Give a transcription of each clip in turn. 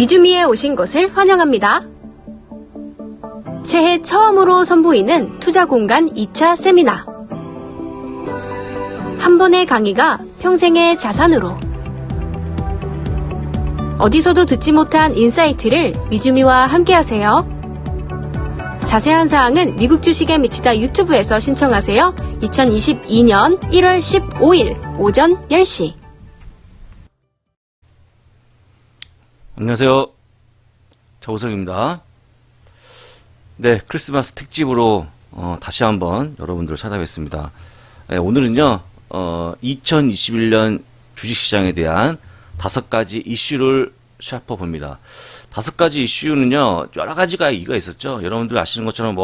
미주미에 오신 것을 환영합니다. 새해 처음으로 선보이는 투자공간 2차 세미나. 한 번의 강의가 평생의 자산으로. 어디서도 듣지 못한 인사이트를 미주미와 함께하세요. 자세한 사항은 미국 주식에 미치다 유튜브에서 신청하세요. 2022년 1월 15일 오전 10시. 안녕하세요. 정우성입니다. 네, 크리스마스 특집으로 다시 한번 여러분들을 찾아뵙습니다. 네, 오늘은요, 2021년 주식시장에 대한 5가지 이슈를 짚어봅니다. 5가지 이슈는요, 여러 가지가 이유가 있었죠. 여러분들 아시는 것처럼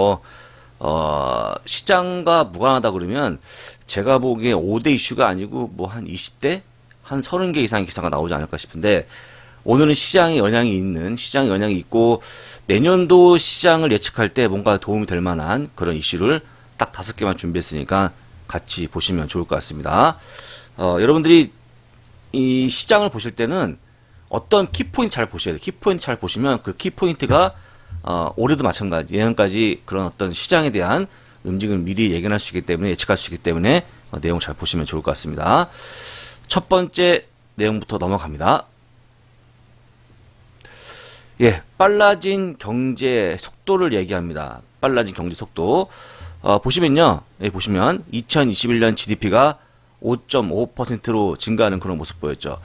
시장과 무관하다 그러면 제가 보기에 5대 이슈가 아니고 한 20대? 한 30개 이상의 기사가 나오지 않을까 싶은데, 오늘은 시장에 영향이 있고, 내년도 시장을 예측할 때 뭔가 도움이 될 만한 그런 이슈를 딱 5개만 준비했으니까 같이 보시면 좋을 것 같습니다. 여러분들이 이 시장을 보실 때는 어떤 키포인트 잘 보셔야 돼요. 키포인트 잘 보시면 그 키포인트가 올해도 마찬가지, 내년까지 그런 어떤 시장에 대한 움직임을 미리 예견할 수 있기 때문에, 예측할 수 있기 때문에 내용 잘 보시면 좋을 것 같습니다. 첫 번째 내용부터 넘어갑니다. 예, 빨라진 경제 속도를 얘기합니다. 빨라진 경제 속도. 보시면요, 예, 보시면 2021년 GDP가 5.5%로 증가하는 그런 모습 보였죠.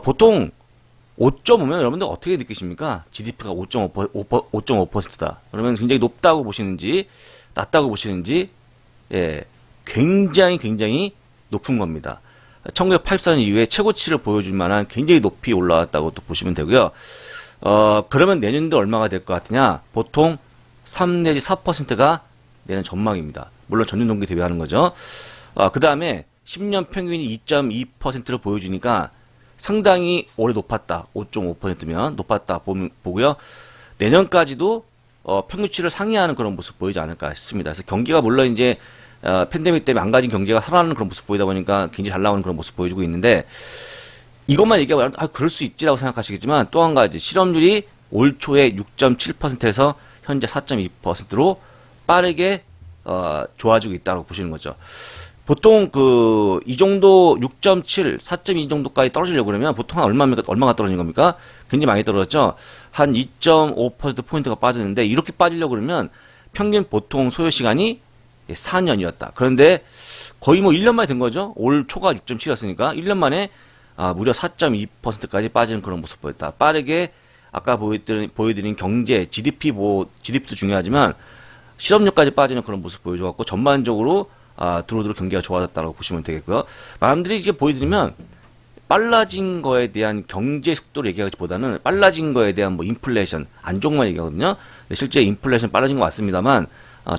보통 5.5면 여러분들 어떻게 느끼십니까? GDP가 5.5%다. 그러면 굉장히 높다고 보시는지, 낮다고 보시는지, 예, 굉장히 높은 겁니다. 1984년 이후에 최고치를 보여줄 만한 굉장히 높이 올라왔다고 또 보시면 되고요. 그러면 내년도 얼마가 될 것 같으냐? 보통 3 내지 4%가 내년 전망입니다. 물론 전년 동기 대비하는 거죠. 그 다음에 10년 평균이 2.2%를 보여주니까 상당히 올해 높았다. 5.5%면 높았다 보고요. 내년까지도 평균치를 상회하는 그런 모습 보이지 않을까 싶습니다. 그래서 경기가 물론 이제 팬데믹 때문에 망가진 경기가 살아나는 그런 모습 보이다 보니까 굉장히 잘 나오는 그런 모습 보여주고 있는데, 이것만 얘기하면 그럴 수 있지라고 생각하시겠지만, 또 한 가지 실업률이 올 초에 6.7%에서 현재 4.2%로 빠르게 좋아지고 있다고 보시는 거죠. 보통 이 정도 6.7, 4.2 정도까지 떨어지려고 그러면 보통 한 얼마가 떨어진 겁니까? 굉장히 많이 떨어졌죠. 한 2.5% 포인트가 빠지는데, 이렇게 빠지려고 그러면 평균 보통 소요 시간이 4년이었다. 그런데 거의 1년 만에 된 거죠. 올 초가 6.7이었으니까 1년 만에 무려 4.2%까지 빠지는 그런 모습 보였다. 빠르게 아까 보여드린 경제, GDP도 중요하지만 실업률까지 빠지는 그런 모습 보여줘갖고 전반적으로 두루두루 경기가 좋아졌다고 보시면 되겠고요. 사람들이 이제 보여드리면 빨라진 거에 대한 경제 속도를 얘기하기보다는 빨라진 거에 대한 인플레이션, 안 좋은 것만 얘기하거든요. 실제 인플레이션 빨라진 것 같습니다만,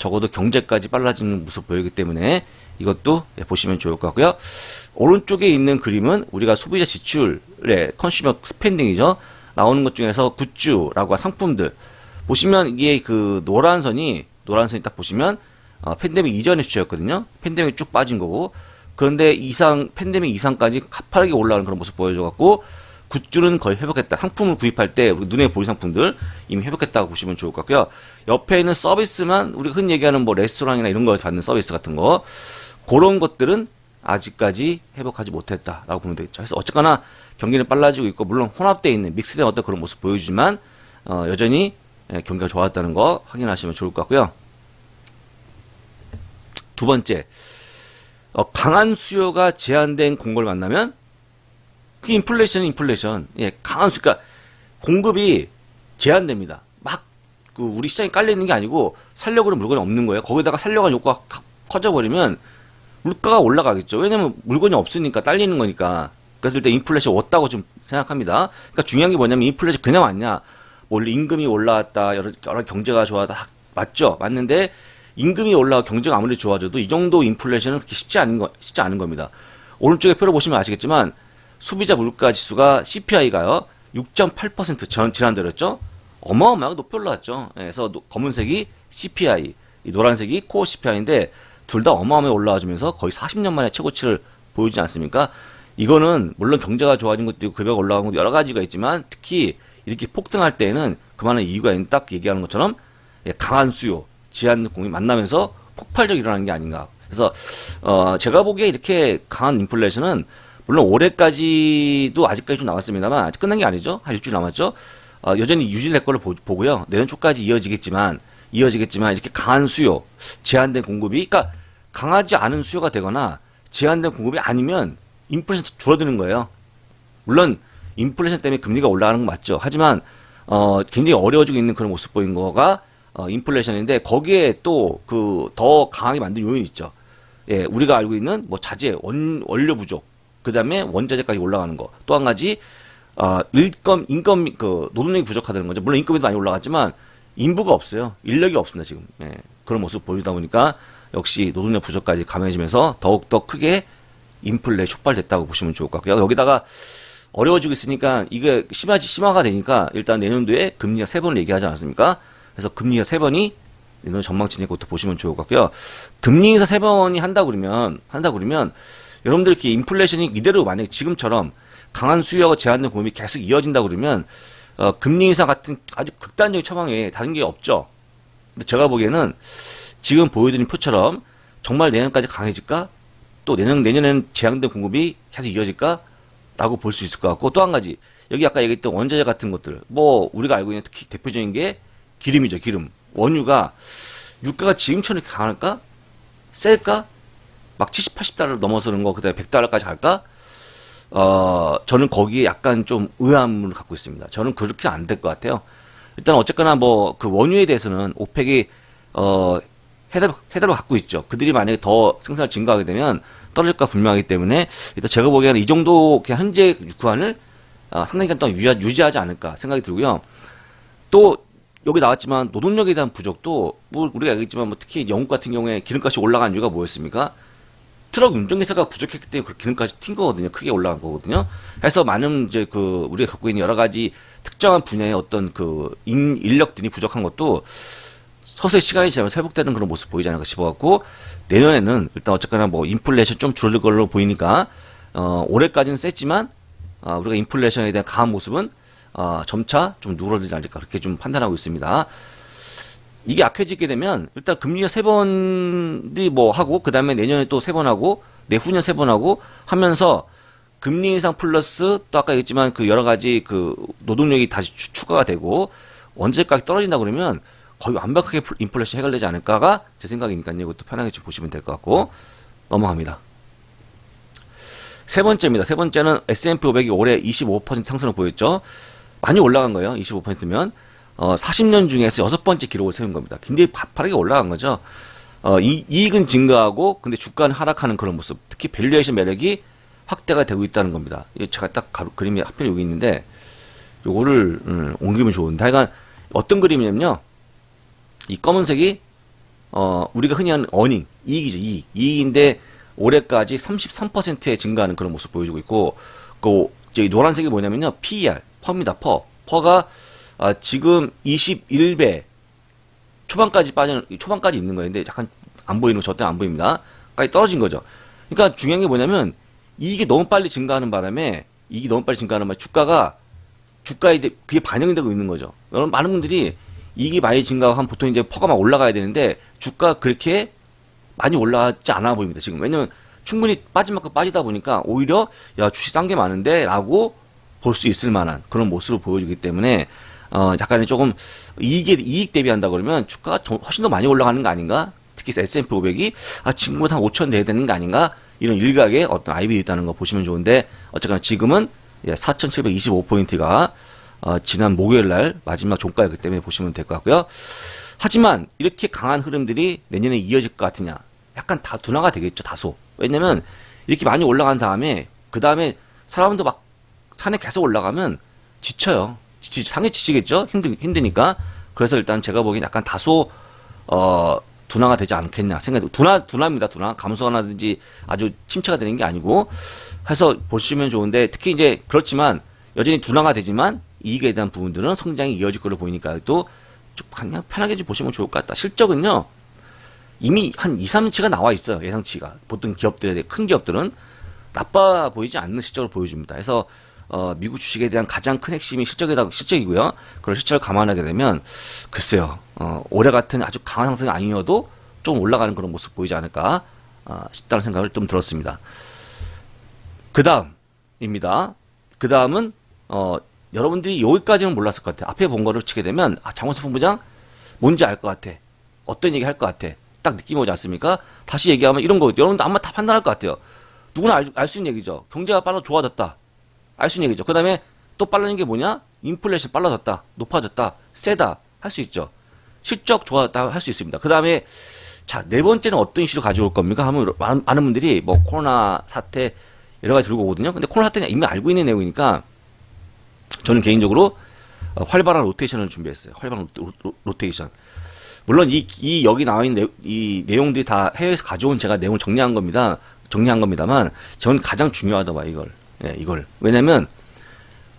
적어도 경제까지 빨라지는 모습 보이기 때문에 이것도 보시면 좋을 것 같고요. 오른쪽에 있는 그림은 우리가 소비자 지출의 컨슈머 스펜딩이죠. 나오는 것 중에서 굿즈라고 한 상품들 보시면, 이게 노란 선이 딱 보시면 팬데믹 이전의 수치였거든요. 팬데믹 쭉 빠진 거고, 그런데 팬데믹 이상까지 가파르게 올라가는 그런 모습 보여줘갖고, 굿즈는 거의 회복했다. 상품을 구입할 때 눈에 보이는 상품들 이미 회복했다고 보시면 좋을 것 같고요. 옆에 있는 서비스만, 우리가 흔히 얘기하는 레스토랑이나 이런 거에서 받는 서비스 같은 거, 그런 것들은 아직까지 회복하지 못했다라고 보면 되겠죠. 그래서 어쨌거나 경기는 빨라지고 있고, 물론 혼합되어 있는 믹스된 어떤 그런 모습 보여주지만 여전히 경기가 좋았다는 거 확인하시면 좋을 것 같고요. 두 번째, 강한 수요가 제한된 공급을 만나면 그 인플레이션. 예, 강한 수요. 그러니까 공급이 제한됩니다. 우리 시장에 깔려있는 게 아니고 살려고 하는 물건이 없는 거예요. 거기다가 살려고 하는 욕구가 커져버리면 물가가 올라가겠죠. 왜냐면 물건이 없으니까, 딸리는 거니까. 그랬을 때 인플레이션 왔다고 좀 생각합니다. 그러니까 중요한 게 뭐냐면, 인플레이션 그냥 왔냐. 임금이 올라왔다, 여러 경제가 좋아졌다. 맞죠? 맞는데 임금이 올라가 경제가 아무리 좋아져도 이 정도 인플레이션은 그렇게 쉽지 않은 겁니다. 오른쪽에 표를 보시면 아시겠지만, 소비자 물가 지수가 CPI가요 6.8% 지난달이었죠. 어마어마하게 높이 올라왔죠. 그래서 검은색이 CPI, 이 노란색이 코어 CPI인데 둘 다 어마어마하게 올라와주면서 거의 40년 만에 최고치를 보이지 않습니까? 이거는 물론 경제가 좋아진 것도 있고 급여가 올라간 것도 여러 가지가 있지만 특히 이렇게 폭등할 때에는 그만한 이유가 있는 딱 얘기하는 것처럼 예, 강한 수요, 제한 공이 만나면서 폭발적으로 일어나는 게 아닌가. 그래서 제가 보기에 이렇게 강한 인플레이션은 물론 올해까지도 아직까지 좀 남았습니다만 아직 끝난 게 아니죠. 한 일주일 남았죠. 여전히 유지될 걸로 보고요. 내년 초까지 이어지겠지만 이렇게 강한 수요, 제한된 공급이 그러니까 강하지 않은 수요가 되거나 제한된 공급이 아니면 인플레이션 줄어드는 거예요. 물론 인플레이션 때문에 금리가 올라가는 건 맞죠. 하지만 굉장히 어려워지고 있는 그런 모습 보인 거가 인플레이션인데 거기에 또 그 더 강하게 만든 요인이 있죠. 예, 우리가 알고 있는 뭐 자재, 원료 부족, 그 다음에 원자재까지 올라가는 거. 또 한 가지 인건 그 노동력이 부족하다는 거죠. 물론 인건비도 많이 올라갔지만 인부가 없어요. 인력이 없습니다 지금. 예, 그런 모습 보이다 보니까 역시 노동력 부족까지 감해지면서 더욱더 크게 인플레 촉발됐다고 보시면 좋을 것 같고요. 여기다가 어려워지고 있으니까 이게 심화가 되니까 일단 내년도에 금리가 3번을 얘기하지 않았습니까? 그래서 금리가 3번이 내년 전망치니까 그것도 보시면 좋을 것 같고요. 금리 인사 3번이 한다 그러면 여러분들 이렇게 인플레이션이 이대로 만약에 지금처럼 강한 수요가 제한된 공급이 계속 이어진다 그러면 금리 인사 같은 아주 극단적인 처방에 다른 게 없죠. 근데 제가 보기에는 지금 보여드린 표처럼 정말 내년까지 강해질까? 또 내년에는 제한된 공급이 계속 이어질까? 라고 볼 수 있을 것 같고 또 한 가지 여기 아까 얘기했던 원자재 같은 것들 뭐 우리가 알고 있는 특히 대표적인 게 기름이죠. 기름. 원유가 유가가 지금처럼 이렇게 강할까? 셀까? 막 70, 80달러 넘어서는 거 그다음에 100달러까지 갈까? 저는 거기에 약간 좀 의아함을 갖고 있습니다. 저는 그렇게 안 될 것 같아요. 일단 어쨌거나 뭐 그 원유에 대해서는 오펙이 헤드를 갖고 있죠. 그들이 만약에 더 생산을 증가하게 되면 떨어질까 분명하기 때문에 일단 제가 보기에는 이 정도 그냥 현재 구간을 상당히 기간 동안 유지하지 않을까 생각이 들고요. 또 여기 나왔지만 노동력에 대한 부족도 뭐 우리가 알겠지만 뭐 특히 영국 같은 경우에 기름값이 올라간 이유가 뭐였습니까? 트럭 운전기사가 부족했기 때문에 그 기름값이 튄 거거든요. 크게 올라간 거거든요. 그래서 많은 이제 그 우리가 겪고 있는 여러 가지 특정한 분야의 어떤 그 인력들이 부족한 것도 서서히 시간이 지나면서 회복되는 그런 모습 보이지 않을까 싶어갖고 내년에는 일단 어쨌거나 뭐 인플레이션 좀 줄어들 걸로 보이니까 올해까지는 셌지만 우리가 인플레이션에 대한 강한 모습은 점차 좀 누그러지지 않을까 그렇게 좀 판단하고 있습니다. 이게 약해지게 되면 일단 금리가 3번이 뭐 하고 그 다음에 내년에 또 3번 하고 내후년 3번 하고 하면서 금리 인상 플러스 또 아까 얘기했지만 그 여러 가지 그 노동력이 다시 추가가 되고 원자재 가격이 떨어진다 그러면 거의 완벽하게 인플레이션 해결되지 않을까가 제 생각이니까요. 이것도 편하게 좀 보시면 될 것 같고 넘어갑니다. 세 번째입니다. 세 번째는 S&P 500이 올해 25% 상승을 보였죠. 많이 올라간 거예요. 25%면 40년 중에서 6번째 기록을 세운 겁니다. 굉장히 파파하게 올라간 거죠. 이익은 증가하고 근데 주가는 하락하는 그런 모습. 특히 밸류에이션 매력이 확대가 되고 있다는 겁니다. 제가 딱 그림이 하필 여기 있는데 요거를 옮기면 좋은데 하여간 어떤 그림이냐면요. 이 검은색이 우리가 흔히 하는 어닝, 이익이죠. 이익인데 올해까지 33%의 증가하는 그런 모습 보여주고 있고 그 이제 노란색이 뭐냐면요. PER, 퍼입니다. 퍼가 지금 21배 초반까지 있는 거였는데 약간 안 보이는 거 저 때는 안 보입니다. 까지 떨어진 거죠. 그러니까 중요한 게 뭐냐면 이익이 너무 빨리 증가하는 바람에 주가에 이제 그게 반영이 되고 있는 거죠. 여러분 많은 분들이 이익이 많이 증가하고 하면 보통 이제 퍼가 막 올라가야 되는데 주가 그렇게 많이 올라가지 않아 보입니다. 지금 왜냐면 충분히 빠진 만큼 빠지다 보니까 오히려 야 주식 싼 게 많은데 라고 볼 수 있을 만한 그런 모습을 보여주기 때문에 약간의 조금 이익 대비한다 그러면 주가가 훨씬 더 많이 올라가는 거 아닌가? 특히 S&P 500이 지금보다 한 5천 내야 되는 거 아닌가? 이런 일각의 어떤 아이디어 있다는 거 보시면 좋은데 어쨌거나 지금은 4,725포인트가 지난 목요일 날 마지막 종가였기 때문에 보시면 될 것 같고요. 하지만 이렇게 강한 흐름들이 내년에 이어질 것 같으냐? 약간 다 둔화가 되겠죠, 다소. 왜냐면 이렇게 많이 올라간 다음에 그 다음에 사람도 막 산에 계속 올라가면 지쳐요. 상에 지치겠죠? 힘드니까. 그래서 일단 제가 보기엔 약간 다소 둔화가 되지 않겠냐 생각이 둔화입니다. 둔화. 감소하든지 아주 침체가 되는 게 아니고 해서 보시면 좋은데 특히 이제 그렇지만 여전히 둔화가 되지만 이익에 대한 부분들은 성장이 이어질 걸로 보이니까 또 그냥 편하게 좀 보시면 좋을 것 같다. 실적은요. 이미 한 2, 3치가 나와 있어요. 예상치가. 보통 큰 기업들은 나빠 보이지 않는 실적을 보여줍니다. 그래서 미국 주식에 대한 가장 큰 핵심이 실적이고요. 그런 실적을 감안하게 되면 글쎄요. 올해 같은 아주 강한 상승이 아니어도 좀 올라가는 그런 모습 보이지 않을까 싶다는 생각을 좀 들었습니다. 그 다음입니다. 그 다음은 여러분들이 여기까지는 몰랐을 것 같아요. 앞에 본 거를 치게 되면 장원석 본부장 뭔지 알 것 같아. 어떤 얘기 할 것 같아. 딱 느낌이 오지 않습니까? 다시 얘기하면 이런 거 여러분들 아마 다 판단할 것 같아요. 누구나 알 수 있는 얘기죠. 경제가 빨라 좋아졌다. 알 수 있는 얘기죠. 그 다음에 또 빨라진 게 뭐냐? 인플레이션 빨라졌다. 높아졌다. 세다. 할 수 있죠. 실적 좋아졌다. 할 수 있습니다. 그 다음에 자, 네 번째는 어떤 이슈를 가져올 겁니까? 하면 많은 분들이 뭐 코로나 사태 여러 가지 들고 오거든요. 근데 코로나 사태는 이미 알고 있는 내용이니까 저는 개인적으로 활발한 로테이션을 준비했어요. 활발한 로테이션. 물론 여기 나와 있는 이 내용들이 다 해외에서 가져온 제가 내용을 정리한 겁니다만 저는 가장 중요하다고 봐요, 이걸. 예, 이걸. 왜냐면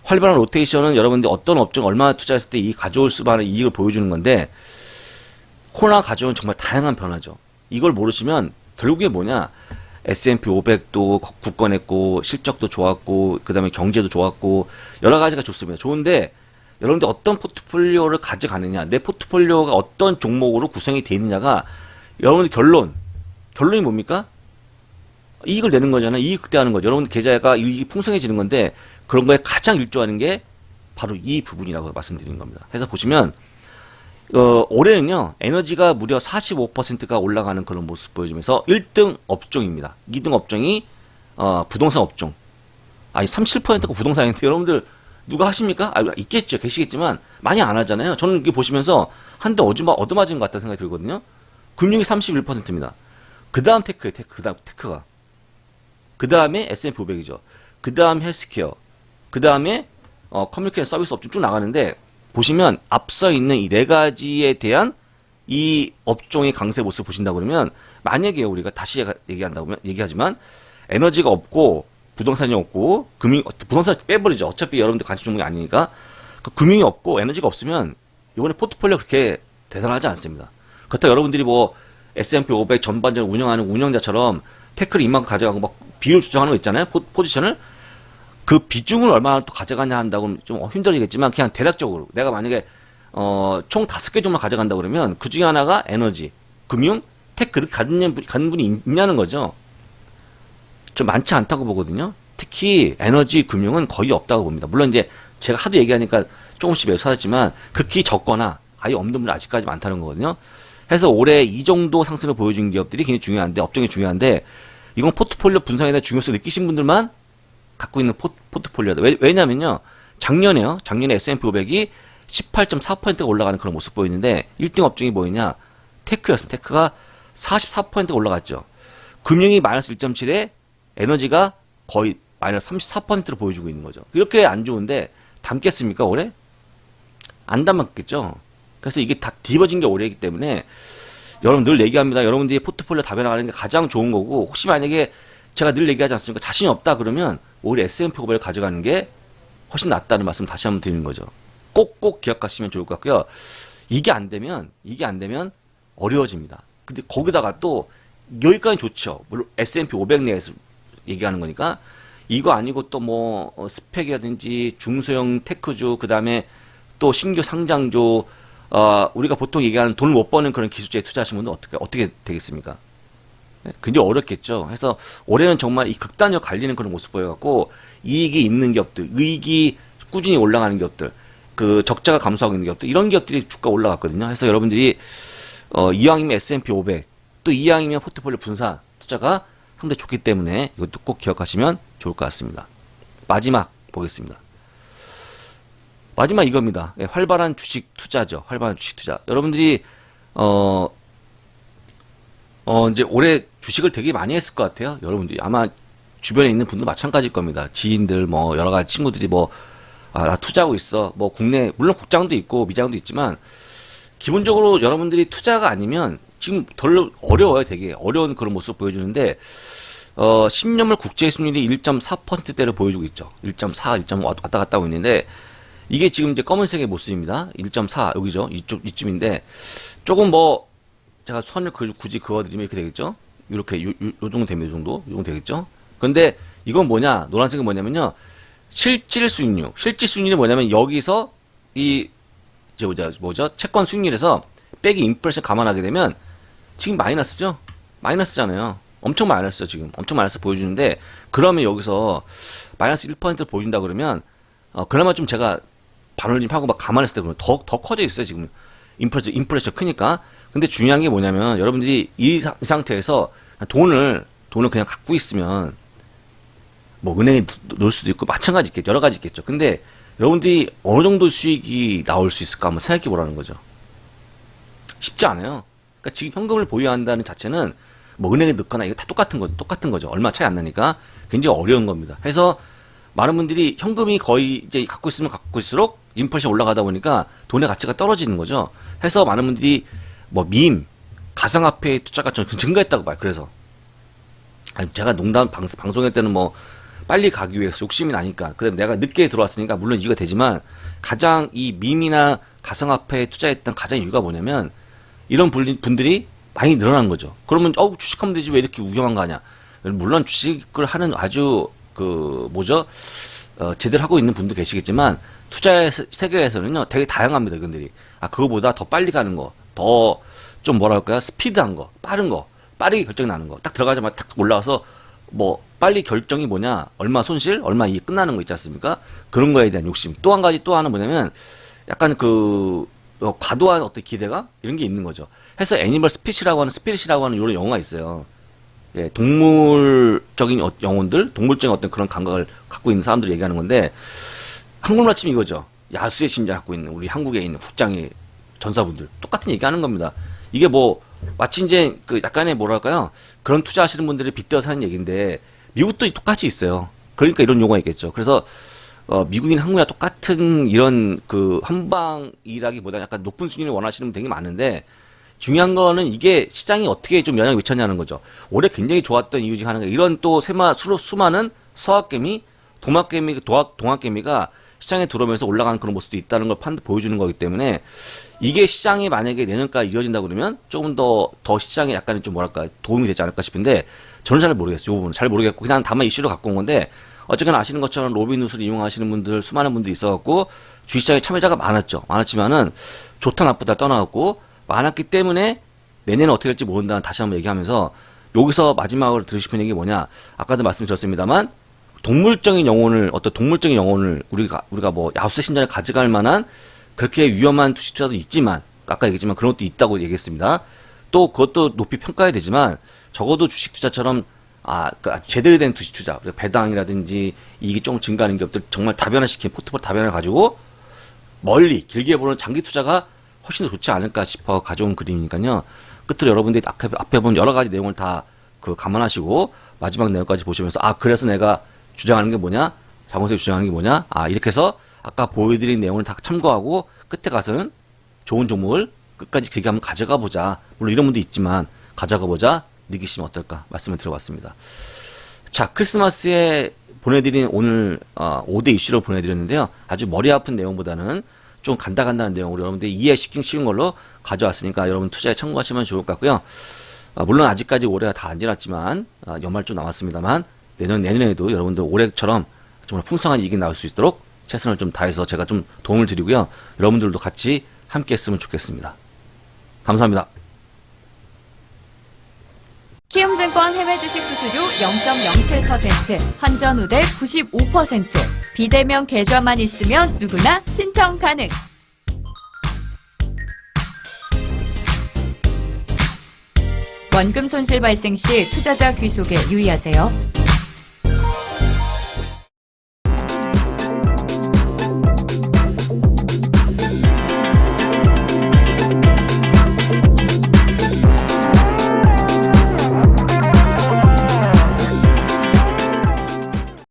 활발한 로테이션은 여러분들이 어떤 업종 얼마나 투자했을 때 이 가져올 수많은 이익을 보여주는 건데 코로나 가져온 정말 다양한 변화죠. 이걸 모르시면 결국에 뭐냐? S&P 500도 굳건했고 실적도 좋았고 그다음에 경제도 좋았고 여러 가지가 좋습니다. 좋은데 여러분들 어떤 포트폴리오를 가져가느냐, 내 포트폴리오가 어떤 종목으로 구성이 되어 있느냐가 여러분들 결론이 뭡니까? 이익을 내는 거잖아요. 이익 극대화하는 거죠. 여러분들 계좌가 이익이 풍성해지는 건데 그런 거에 가장 일조하는 게 바로 이 부분이라고 말씀드리는 겁니다. 그래서 보시면 올해는요, 에너지가 무려 45%가 올라가는 그런 모습 보여주면서 1등 업종입니다. 2등 업종이, 부동산 업종. 아니, 37%가 부동산인데 여러분들 누가 하십니까? 있겠죠. 계시겠지만 많이 안 하잖아요. 저는 이게 보시면서 한 대 얻어맞은 것 같다는 생각이 들거든요. 금융이 31%입니다. 그 다음 테크가. 그 다음에 S&P 500이죠. 그 다음 헬스케어. 그 다음에, 커뮤니케이션 서비스 업종 쭉 나가는데, 보시면 앞서 있는 이 네 가지에 대한 이 업종의 강세 모습을 보신다 그러면 만약에 우리가 다시 얘기하지만 에너지가 없고 부동산이 없고 부동산 빼버리죠. 어차피 여러분들 관심 종목이 아니니까 그 금융이 없고 에너지가 없으면 이번에 포트폴리오 그렇게 대단하지 않습니다. 그렇다고 여러분들이 뭐 S&P 500 전반적으로 운영하는 운영자처럼 테크를 이만큼 가져가고 막 비율 조정하는 거 있잖아요. 포지션을 그 비중을 얼마나 또 가져가냐 한다고 좀 힘들겠지만 그냥 대략적으로 내가 만약에 총 5개 정도 가져간다 그러면 그 중에 하나가 에너지, 금융, 테크를 갖는 분이 있냐는 거죠. 좀 많지 않다고 보거든요. 특히 에너지, 금융은 거의 없다고 봅니다. 물론 이제 제가 하도 얘기하니까 조금씩 매수하지만 극히 적거나 아예 없는 분이 아직까지 많다는 거거든요. 그래서 올해 이 정도 상승을 보여준 기업들이 굉장히 중요한데, 업종이 중요한데 이건 포트폴리오 분석에 대한 중요성을 느끼신 분들만 갖고 있는 포트폴리오다. 왜냐면요. 작년에 S&P 500이 18.4%가 올라가는 그런 모습 보이는데 1등 업종이 뭐였냐? 테크였습니다. 테크가 44%가 올라갔죠. 금융이 마이너스 1.7에 에너지가 거의 마이너스 34%로 보여주고 있는 거죠. 이렇게 안 좋은데 담겠습니까, 올해? 안 담았겠죠. 그래서 이게 다 뒤집어진 게 올해이기 때문에 여러분 늘 얘기합니다. 여러분들이 포트폴리오 다 변화가는 게 가장 좋은 거고 혹시 만약에 제가 늘 얘기하지 않습니까? 자신이 없다 그러면 오히려 S&P 500을 가져가는 게 훨씬 낫다는 말씀 다시 한번 드리는 거죠. 꼭꼭 기억하시면 좋을 것 같고요. 이게 안 되면 어려워집니다. 근데 거기다가 또 여기까지 좋죠. 물론 S&P 500 내에서 얘기하는 거니까 이거 아니고 또 뭐 스펙이라든지 중소형 테크주 그다음에 또 신규 상장주 우리가 보통 얘기하는 돈을 못 버는 그런 기술주에 투자하시는 분은 어떻게 되겠습니까? 굉장히 어렵겠죠. 그래서 올해는 정말 이 극단적 갈리는 그런 모습 보여갖고 이익이 있는 기업들, 이익이 꾸준히 올라가는 기업들, 그 적자가 감소하고 있는 기업들 이런 기업들이 주가 올라갔거든요. 그래서 여러분들이 이왕이면 S&P 500 또 이왕이면 포트폴리오 분산 투자가 상당히 좋기 때문에 이것도 꼭 기억하시면 좋을 것 같습니다. 마지막 보겠습니다. 마지막 이겁니다. 활발한 주식 투자죠. 활발한 주식 투자. 여러분들이 이제 올해 주식을 되게 많이 했을 것 같아요. 여러분들이 아마 주변에 있는 분들 마찬가지일 겁니다. 지인들 뭐 여러 가지 친구들이 나 투자하고 있어. 뭐 국내 물론 국장도 있고 미장도 있지만 기본적으로 여러분들이 투자가 아니면 지금 덜 어려워요. 되게 어려운 그런 모습 보여주는데 10년물 국제 수익률이 1.4%대를 보여주고 있죠. 1.4, 1.5 왔다 갔다 하고 있는데 이게 지금 이제 검은색의 모습입니다. 1.4 여기죠. 이쯤인데 조금 제가 선을 굳이 그어드리면 이렇게 되겠죠. 이렇게 요 정도 됩니다. 요 정도 되겠죠. 그런데 이건 뭐냐? 노란색은 뭐냐면요. 실질 수익률. 실질 수익률이 뭐냐면 여기서 이 이제 뭐죠? 채권 수익률에서 빼기 인플레이션 감안하게 되면 지금 마이너스죠? 마이너스잖아요. 엄청 마이너스죠, 지금. 엄청 마이너스 보여주는데, 그러면 여기서 마이너스 1% 보여준다 그러면, 그나마 좀 제가 반올림하고 막 감안했을 때 그러면 더 커져 있어요, 지금. 인플레이션 크니까. 근데 중요한 게 뭐냐면, 여러분들이 이 상태에서 돈을 그냥 갖고 있으면, 뭐 은행에 놓을 수도 있고, 마찬가지 있겠죠. 여러 가지 있겠죠. 근데 여러분들이 어느 정도 수익이 나올 수 있을까 한번 생각해 보라는 거죠. 쉽지 않아요. 그러니까 지금 현금을 보유한다는 자체는 뭐 은행에 넣거나 이거 다 똑같은 거죠. 얼마 차이 안 나니까 굉장히 어려운 겁니다. 그래서 많은 분들이 현금이 거의 이제 갖고 있으면 갖고 있을수록 인플레이션 올라가다 보니까 돈의 가치가 떨어지는 거죠. 해서 많은 분들이 뭐 가상화폐 투자가 좀 증가했다고 봐요. 그래서 아니 제가 농담 방송할 때는 뭐 빨리 가기 위해서 욕심이 나니까 그다음에 내가 늦게 들어왔으니까 물론 이유가 되지만 가장 이 밈이나 가상화폐에 투자했던 가장 이유가 뭐냐면 이런 분들이 많이 늘어난 거죠. 그러면 주식하면 되지 왜 이렇게 위험한 거 아니야? 물론 주식을 하는 아주 제대로 하고 있는 분도 계시겠지만 투자의 세계에서는요 되게 다양합니다. 이분들이 그거보다 더 빨리 가는 거, 더 좀 뭐랄까요 스피드한 거, 빠른 거, 빠르게 결정이 나는 거, 딱 들어가자마자 탁 올라와서 뭐 빨리 결정이 뭐냐, 얼마 손실, 얼마 이익 끝나는 거 있지 않습니까? 그런 거에 대한 욕심. 또 하나 뭐냐면 약간 과도한 어떤 기대가 이런 게 있는 거죠. 해서 애니멀 스피릿이라고 하는 이런 영화가 있어요. 예, 동물적인 영혼들, 동물적인 어떤 그런 감각을 갖고 있는 사람들이 얘기하는 건데 한국말 치면 이거죠. 야수의 심장을 갖고 있는 우리 한국에 있는 국장의 전사분들 똑같은 얘기하는 겁니다. 이게 뭐 마치 이제 약간의 뭐랄까요 그런 투자하시는 분들이 빗대어서 하는 얘기인데 미국도 똑같이 있어요. 그러니까 이런 용어가 있겠죠. 그래서 미국인 한국이랑 똑같은 이런 한방이라기보다 약간 높은 수준을 원하시는 분 되게 많은데 중요한 거는 이게 시장이 어떻게 좀 영향을 미쳤냐는 거죠. 올해 굉장히 좋았던 이유 중 하나가 이런 또 수많은 서학개미, 동학개미가 시장에 들어오면서 올라가는 그런 모습도 있다는 걸 보여주는 거기 때문에 이게 시장이 만약에 내년까지 이어진다 그러면 조금 더 시장에 약간 좀 뭐랄까 도움이 되지 않을까 싶은데 저는 잘 모르겠어요. 이 부분은 잘 모르겠고 그냥 다만 이슈로 갖고 온 건데 어쨌거나 아시는 것처럼 로빈훗을 이용하시는 분들 수많은 분들이 있어갖고 주식시장에 참여자가 많았지만은 좋다 나쁘다 떠나갖고 많았기 때문에 내년에 어떻게 될지 모른다는 다시 한번 얘기하면서 여기서 마지막으로 들으고 싶은 얘기 뭐냐 아까도 말씀드렸습니다만 동물적인 영혼을 우리가 뭐 야수의 심장을 가져갈 만한 그렇게 위험한 주식 투자도 있지만 아까 얘기했지만 그런 것도 있다고 얘기했습니다. 또 그것도 높이 평가해야 되지만 적어도 주식 투자처럼 제대로 된 주식 투자 배당이라든지 이익이 조금 증가하는 기업들 정말 다변화시킨 포트폴리오 다변화를 가지고 멀리 길게 보는 장기 투자가 훨씬 더 좋지 않을까 싶어 가져온 그림이니까요. 끝으로 여러분들이 앞에 본 여러 가지 내용을 다 감안하시고 마지막 내용까지 보시면서 그래서 내가 주장하는 게 뭐냐? 자본세계 주장하는 게 뭐냐? 이렇게 해서 아까 보여드린 내용을 다 참고하고 끝에 가서는 좋은 종목을 끝까지 길게 한번 가져가 보자. 물론 이런 분도 있지만 가져가 보자. 느끼시면 어떨까 말씀을 드려봤습니다. 자, 크리스마스에 보내드린 오늘 5대 이슈로 보내드렸는데요. 아주 머리 아픈 내용보다는 좀 간단한 내용으로 여러분들이 이해시키기 쉬운 걸로 가져왔으니까 여러분 투자에 참고하시면 좋을 것 같고요. 물론 아직까지 올해가 다 안 지났지만 연말 좀 남았습니다만 내년에도 여러분들 올해처럼 정말 풍성한 이익이 나올 수 있도록 최선을 좀 다해서 제가 좀 도움을 드리고요. 여러분들도 같이 함께 했으면 좋겠습니다. 감사합니다. 키움증권 해외 주식 수수료 0.07%, 환전 후대 95%, 비대면 계좌만 있으면 누구나 신청 가능. 원금 손실 발생 시 투자자 귀속에 유의하세요.